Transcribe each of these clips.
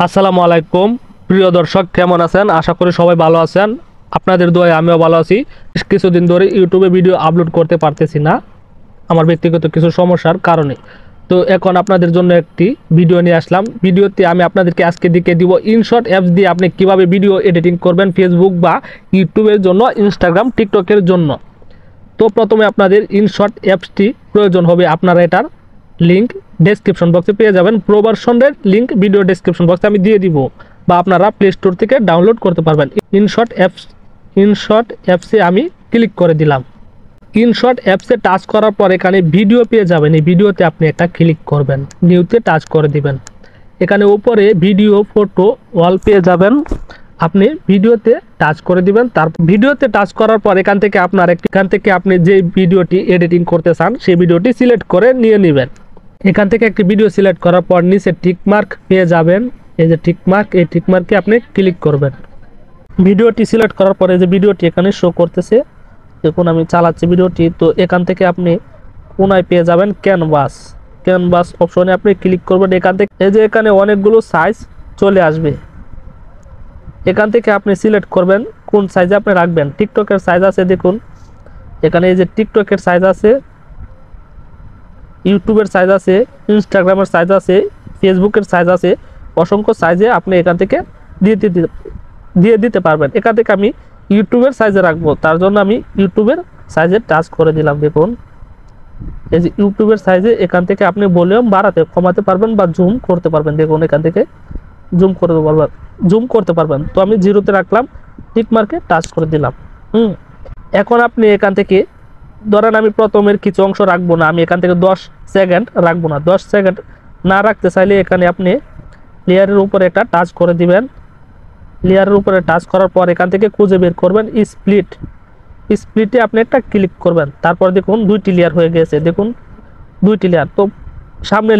আসসালামু আলাইকুম প্রিয় দর্শক, কেমন আছেন? আশা করি সবাই ভালো আছেন। আপনাদের দোয়ায় আমিও ভালো আছি। কিছুদিন ধরে ইউটিউবে ভিডিও আপলোড করতে পারতেছি না, আমার ব্যক্তিগত কিছু সমস্যার কারণে। তো এখন আপনাদের জন্য একটি ভিডিও নিয়ে আসলাম। ভিডিওতে আমি আপনাদেরকে আজকে দেখিয়ে দিব ইনশট অ্যাপস দিয়ে আপনি কিভাবে ভিডিও এডিটিং করবেন ফেসবুক বা ইউটিউবের জন্য, ইনস্টাগ্রাম, টিকটকের জন্য। তো প্রথমে আপনাদের ইনশট অ্যাপসটি প্রয়োজন হবে। আপনারা এটার লিঙ্ক ডেসক্রিপশন বক্সে পেয়ে যাবেন। প্রো ভার্সনের লিঙ্ক ভিডিও ডেসক্রিপশন বক্সে আমি দিয়ে দিব, বা আপনারা প্লে স্টোর থেকে ডাউনলোড করতে পারবেন। ইনশট অ্যাপসে আমি ক্লিক করে দিলাম। ইনশট অ্যাপসে টাচ করার পর এখানে ভিডিও পেয়ে যাবেন। এই ভিডিওতে আপনি একটা ক্লিক করবেন, নিউতে টাচ করে দিবেন। এখানে উপরে ভিডিও, ফটো, ওয়াল পেয়ে যাবেন। আপনি ভিডিওতে টাচ করে দিবেন। তারপর ভিডিওতে টাচ করার পর এখান থেকে আপনি যে ভিডিওটি এডিটিং করতে চান সেই ভিডিওটি সিলেক্ট করে নিয়ে নেবেন। এখান থেকে একটি ভিডিও সিলেক্ট করার পর নিচে টিকমার্ক পেয়ে যাবেন। এই যে টিকমার্ক, এই টিকমার্কে আপনি ক্লিক করবেন। ভিডিওটি সিলেক্ট করার পরে যে ভিডিওটি এখানে শো করতেছে, দেখুন আমি চালাচ্ছি ভিডিওটি। তো এখান থেকে আপনি কোনায় পেয়ে যাবেন ক্যানভাস অপশনে আপনি ক্লিক করবেন। এখান থেকে এই যে এখানে অনেকগুলো সাইজ চলে আসবে। এখান থেকে আপনি সিলেক্ট করবেন কোন সাইজে আপনি রাখবেন। টিকটকের সাইজ আছে, দেখুন এখানে এই যে টিকটকের সাইজ আছে, ইউটিউবের সাইজ আছে, ইনস্টাগ্রামের সাইজ আছে, ফেসবুকের সাইজ আছে। অসংখ্য সাইজে আপনি এখান থেকে দিয়ে দিতে পারবেন। এখান থেকে আমি ইউটিউবের সাইজে রাখবো, তার জন্য আমি ইউটিউবের সাইজে টাচ করে দিলাম। দেখুন এই যে ইউটিউবের সাইজে এখান থেকে আপনি ভলিউম বাড়াতে কমাতে পারবেন বা জুম করতে পারবেন। দেখুন এখান থেকে জুম করতে পারবেন। তো আমি 0-তে রাখলাম, টিক মার্কে টাচ করে দিলাম। এখন আপনি এখান থেকে ধরেন আমি প্রথমের কিছু অংশ রাখবো না, আমি এখান থেকে 10 সেকেন্ড রাখবো না। 10 সেকেন্ড না রাখতে চাইলে এখানে আপনি লেয়ারের উপরে একটা টাচ করে দিবেন। লেয়ারের উপরে টাচ করার পর এখান থেকে খুঁজে বের করবেন স্প্লিটে আপনি একটা ক্লিক করবেন। তারপর দেখুন 2টি লেয়ার হয়ে গেছে। দেখুন 2টি লেয়ার। তো সামনের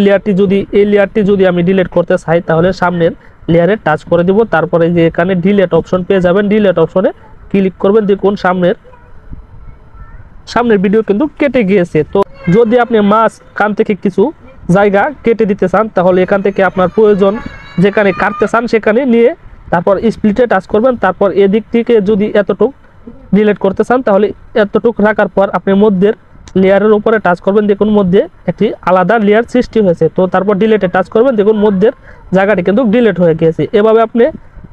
লেয়ারটি যদি আমি ডিলিট করতে চাই তাহলে সামনের লেয়ারে টাচ করে দিব। তারপরে যে এখানে ডিলিট অপশন পেয়ে যাবেন, ডিলিট অপশনে ক্লিক করবেন। দেখুন সামনের ভিডিও কিন্তু কেটে গিয়েছে। তো যদি আপনি কান থেকে কিছু জায়গা কেটে দিতে চান তাহলে এখান থেকে আপনার প্রয়োজন যেখানে কাটতে চান সেখানে নিয়ে তারপর স্প্লিটে টাচ করবেন। তারপর এদিক থেকে যদি এতটুক ডিলিট করতে চান তাহলে এতটুক রাখার পর আপনি মধ্যের লেয়ারের উপরে টাচ করবেন। দেখুন মধ্যে একটি আলাদা লেয়ার সৃষ্টি হয়েছে। তো তারপর ডিলিটে টাচ করবেন। দেখুন মধ্যের জায়গাটি কিন্তু ডিলিট হয়ে গিয়েছে। এভাবে আপনি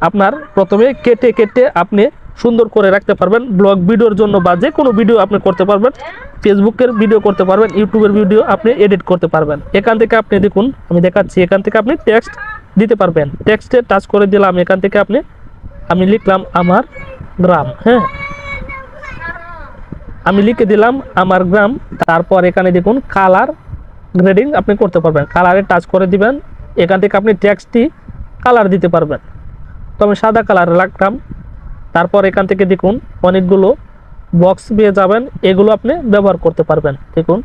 আপনার প্রথমে কেটে আপনি সুন্দর করে রাখতে পারবেন। ব্লগ ভিডিওর জন্য বা যে কোনো ভিডিও আপনি করতে পারবেন, ফেসবুকের ভিডিও করতে পারবেন, ইউটিউবের ভিডিও আপনি এডিট করতে পারবেন। এখান থেকে আপনি দেখুন আমি দেখাচ্ছি, এখান থেকে আপনি টেক্সট দিতে পারবেন। টেক্সটে টাচ করে দিলাম। এখান থেকে আমি লিখলাম আমার গ্রাম। আমি লিখে দিলাম আমার গ্রাম। তারপর এখানে দেখুন কালার গ্রেডিং আপনি করতে পারবেন। কালারে টাচ করে দিবেন। এখান থেকে আপনি টেক্সটটি কালার দিতে পারবেন। তো আমি সাদা কালার রাখলাম। তারপর এখান থেকে দেখুন অনেকগুলো বক্স পেয়ে যাবেন, এগুলো আপনি ব্যবহার করতে পারবেন। দেখুন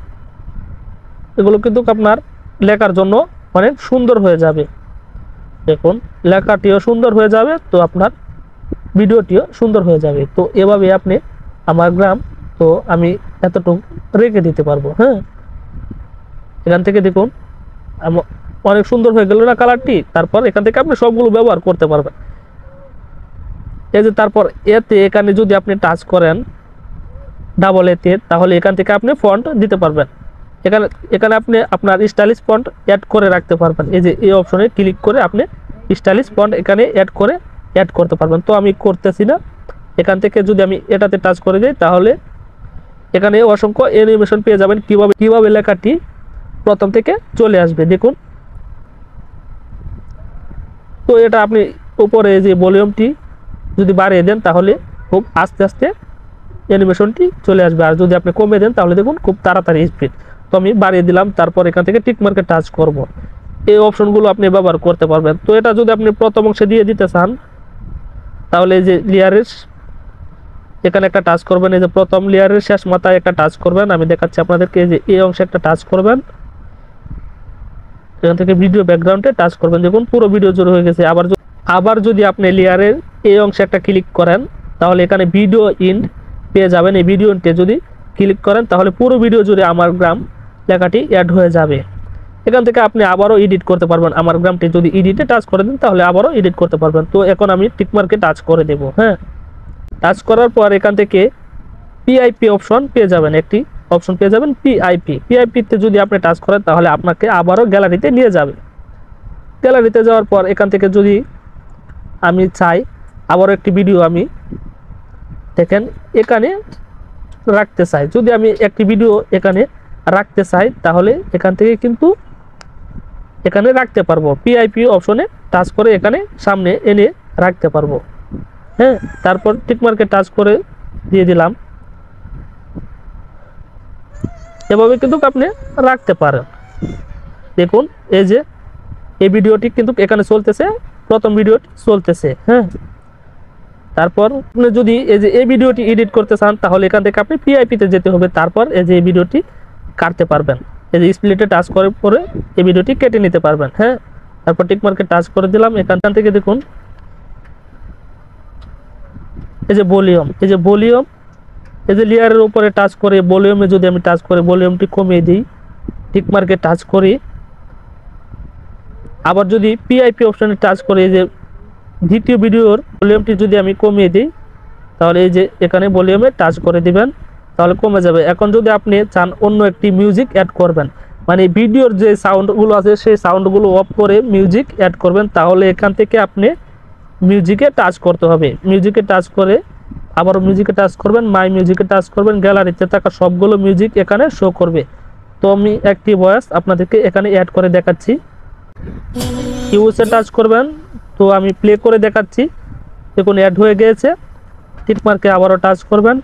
এগুলো কিন্তু আপনার লেখার জন্য অনেক সুন্দর হয়ে যাবে। দেখুন লেখাটিও সুন্দর হয়ে যাবে, তো আপনার ভিডিওটিও সুন্দর হয়ে যাবে। তো এভাবে আপনি আমার গ্রাম, তো আমি এতটুকু রেখে দিতে পারবো। এখান থেকে দেখুন অনেক সুন্দর হয়ে গেল না কালারটি। তারপর এখান থেকে আপনি সবগুলো ব্যবহার করতে পারবেন। এই যে তারপর এখানে যদি আপনি টাচ করেন ডাবল এতে, তাহলে এখান থেকে আপনি ফন্ট দিতে পারবেন। এখানে আপনি আপনার স্টাইলিশ ফন্ট অ্যাড করে রাখতে পারবেন। এই যে এই অপশনে ক্লিক করে আপনি স্টাইলিশ ফন্ট এখানে অ্যাড করতে পারবেন। তো আমি করতেছি না। এখান থেকে যদি আমি এটাতে টাচ করে যাই তাহলে এখানে অসংখ্য অ্যানিমেশন পেয়ে যাবেন কিভাবে লেখাটি প্রথম থেকে চলে আসবে। দেখুন তো এটা আপনি উপরে যে ভলিউমটি যদি বাড়িয়ে দেন তাহলে খুব আস্তে আস্তে অ্যানিমেশনটি চলে আসবে, আর যদি আপনি কমিয়ে দেন তাহলে দেখুন খুব তাড়াতাড়ি স্পিড। তো আমি বাড়িয়ে দিলাম। তারপর এখান থেকে টিক মার্কে টাচ করব। এই অপশনগুলো আপনি ব্যবহার করতে পারবেন। তো এটা যদি আপনি প্রথম অংশে দিয়ে দিতে চান তাহলে এই যে লেয়ারের এখানে একটা টাচ করবেন। এই যে প্রথম লেয়ারের শেষ মাথায় একটা টাচ করবেন। আমি দেখাচ্ছি আপনাদেরকে। এই যে এই অংশে একটা টাচ করবেন। এখান থেকে ভিডিও ব্যাকগ্রাউন্ডে টাচ করবেন। দেখুন পুরো ভিডিও জুড়ে হয়ে গেছে। আবার যদি আপনি লেয়ারের এই অংশে একটা ক্লিক করেন তাহলে এখানে ভিডিও ইন্ড পেয়ে যাবেন। এই ভিডিও ইন্ডে যদি ক্লিক করেন তাহলে পুরো ভিডিও জুড়ে আমার গ্রাম লেখাটি অ্যাড হয়ে যাবে। এখান থেকে আপনি আবারও এডিট করতে পারবেন। আমার গ্রামটি যদি এডিটে টাচ করে দেন তাহলে আবারও এডিট করতে পারবেন। তো এখন আমি টিকমার্কে টাচ করে দেব। হ্যাঁ, টাচ করার পর এখান থেকে পিআইপি অপশন পেয়ে যাবেন, একটি অপশন পেয়ে যাবেন পিআইপিতে যদি আপনি টাচ করেন তাহলে আপনাকে আবারও গ্যালারিতে নিয়ে যাবে। গ্যালারিতে যাওয়ার পর এখান থেকে যদি আমি চাই আবারও একটি ভিডিও আমি দেখেন এখানে রাখতে চাই, যদি আমি একটি ভিডিও এখানে রাখতে চাই তাহলে এখান থেকে কিন্তু এখানে রাখতে পারবো। পিআইপি অপশনে টাচ করে এখানে সামনে এনে রাখতে পারবো। হ্যাঁ, তারপর টিকমার্কে টাচ করে দিয়ে দিলাম। এভাবে কিন্তু আপনি রাখতে পারেন। দেখুন এই যে এই ভিডিওটি কিন্তু এখানে চলতেছে, প্রথম ভিডিওটি চলতেছে। হ্যাঁ, তারপর আপনি যদি এই যে এই ভিডিওটি এডিট করতে চান তাহলে এখান থেকে আপনি পিআইপিতে যেতে হবে, তারপর এই যে এই ভিডিওটি কাটতে পারবেন। এই যে স্প্লিটে টাচ করার পরে এই ভিডিওটি কেটে নিতে পারবেন। হ্যাঁ, তারপর টিকমার্কে টাচ করে দিলাম। এখান থেকে দেখুন এই যে ভলিউম, এই যে ভলিউম, এই যে লেয়ারের উপরে টাচ করে ভলিউমে যদি আমি টাচ করে ভলিউমটি কমিয়ে দিই, টিকমার্কে টাচ করি, আবার যদি পিআইপি অপশনে টাচ করে এই যে দ্বিতীয় ভিডিওর ভলিউমটি যদি আমি কমিয়ে দিই তাহলে এই যে এখানে ভলিউমে টাচ করে দিবেন, তাহলে কমে যাবে। এখন যদি আপনি চান অন্য একটি মিউজিক অ্যাড করবেন, মানে ভিডিওর যে সাউন্ডগুলো আছে সেই সাউন্ডগুলো অফ করে মিউজিক অ্যাড করবেন, তাহলে এখান থেকে আপনি মিউজিকে টাচ করতে হবে। মিউজিকে টাচ করে আবারও মিউজিকে টাচ করবেন, মাই মিউজিকে টাচ করবেন, গ্যালারিতে থাকা সবগুলো মিউজিক এখানে শো করবে। তো আমি একটি ভয়েস আপনাদেরকে এখানে অ্যাড করে দেখাচ্ছি। ইউএসএ টাচ করবেন, তো আমি প্লে করে দেখাচ্ছি। দেখুন অ্যাড হয়ে গিয়েছে। টিকমার্কে আবারও টাচ করবেন,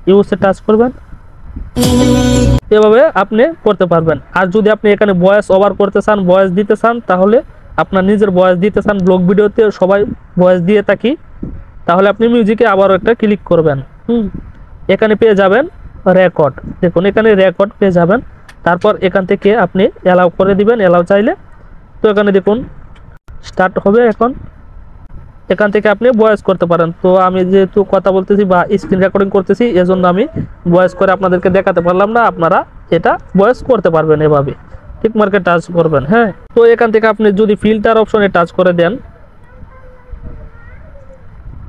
ইউএসএ টাচ করবেন, এভাবে আপনি করতে পারবেন। আর যদি আপনি এখানে ভয়েস ওভার করতে চান, ভয়েস দিতে চান, তাহলে আপনার নিজের ভয়েস দিতে চান, ব্লগ ভিডিওতে সবাই ভয়েস দিয়ে থাকি, তাহলে আপনি মিউজিকে আবারও একটা ক্লিক করবেন। এখানে পেয়ে যাবেন রেকর্ড। দেখুন এখানে রেকর্ড পেয়ে যাবেন। তারপর এখান থেকে আপনি অ্যালাউ করে দিবেন, অ্যালাউ চাইলে। তো এখানে দেখুন স্টার্ট হবে। এখন এখান থেকে আপনি ভয়েস করতে পারেন। তো আমি যেহেতু কথা বলতেছি বা স্ক্রিন রেকর্ডিং করতেছি, এজন্য আমি ভয়েস করে আপনাদেরকে দেখাতে পারলাম না। আপনারা এটা ভয়েস করতে পারবেন এভাবে। টিকমার্কে টাচ করবেন। হ্যাঁ, তো এখান থেকে আপনি যদি ফিল্টার অপশনে টাচ করে দেন,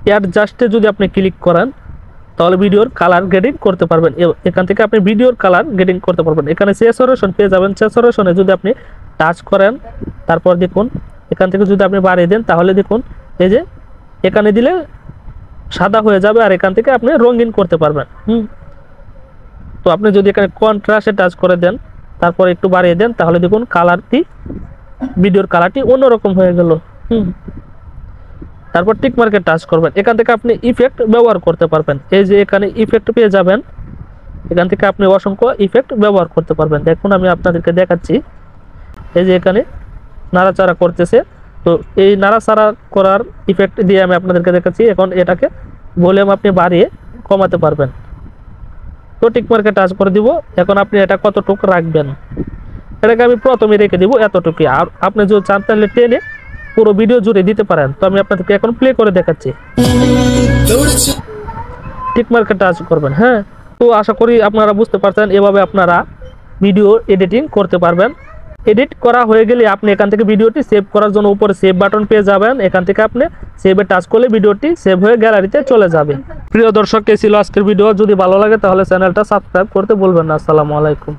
অ্যাডজাস্টে যদি আপনি ক্লিক করেন তাহলে ভিডিওর কালার গ্রেডিং করতে পারবেন। এখান থেকে আপনি ভিডিওর কালার গ্রেডিং করতে পারবেন। এখানে স্যাচুরেশন পেয়ে যাবেন। স্যাচুরেশনে যদি আপনি টাচ করেন, তারপর দেখুন এখান থেকে যদি আপনি বাড়িয়ে দেন তাহলে দেখুন এই যে এখানে দিলে সাদা হয়ে যাবে, আর এখান থেকে আপনি রঙিন করতে পারবেন। তো আপনি যদি এখানে কন্ট্রাস্টে টাচ করে দেন, তারপর একটু বাড়িয়ে দেন, তাহলে দেখুন কালারটি, ভিডিওর কালারটি অন্যরকম হয়ে গেল। তারপর টিকমার্কে টাচ করবেন। এখান থেকে আপনি ইফেক্ট ব্যবহার করতে পারবেন। এই যে এখানে ইফেক্ট পেয়ে যাবেন, এখান থেকে আপনি অসংখ্য ইফেক্ট ব্যবহার করতে পারবেন। দেখুন আমি আপনাদেরকে দেখাচ্ছি। এই যে এখানে নাড়াচাড়া করতেছে, তো এই নাড়াচাড়া করার ইফেক্ট দিয়ে আমি আপনাদেরকে দেখাচ্ছি। এখন এটাকে ভলিউম আপনি বাড়িয়ে কমাতে পারবেন। তো টিকমার্কে টাচ করে দিব। এখন আপনি এটা কতটুকু রাখবেন, এটাকে আমি প্রথমে রেখে দিব এতটুকু। আর আপনি যদি চান তাহলে টেনে পুরো ভিডিও জুড়ে দিতে পারেন। তো আমি আপনাদেরকে এখন প্লে করে দেখাচ্ছি। টিকমার্কে টাচ করবেন। হ্যাঁ, তো আশা করি আপনারা বুঝতে পারছেন, এভাবে আপনারা ভিডিও এডিটিং করতে পারবেন। এডিট করা হয়ে গেলে আপনি এখান থেকে ভিডিওটি সেভ করার জন্য উপরে সেভ বাটন পেয়ে যাবেন। এখান থেকে আপনি সেভে টাচ করলে ভিডিওটি সেভ হয়ে গ্যালারিতে চলে যাবে। প্রিয় দর্শক, এই ছিল আজকের ভিডিও। যদি ভালো লাগে তাহলে চ্যানেলটা সাবস্ক্রাইব করতে ভুলবেন না। আসসালামু আলাইকুম।